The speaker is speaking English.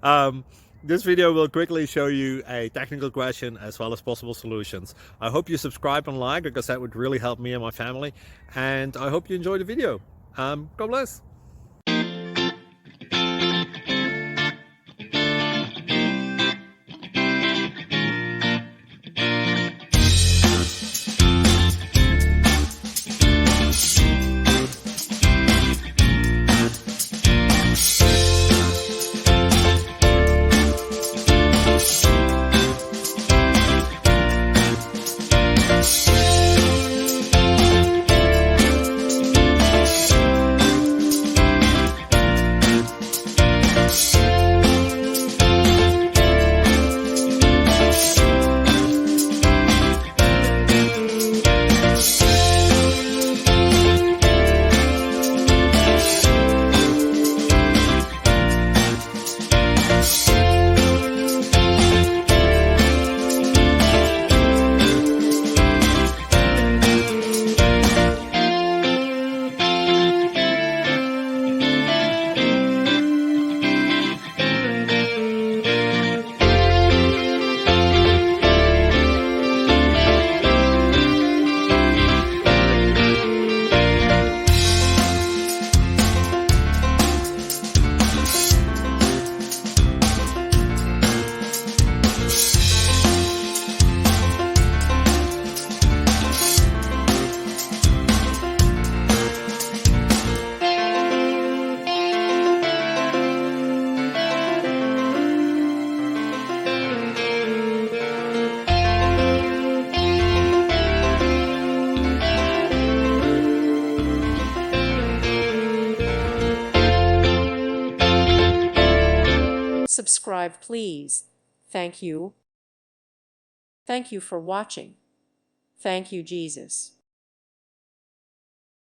um, this video will quickly show you a technical question as well as possible solutions. I hope you subscribe and like, because that would really help me and my family. And I hope you enjoy the video. God bless. Subscribe, please. Thank you. Thank you for watching. Thank you, Jesus.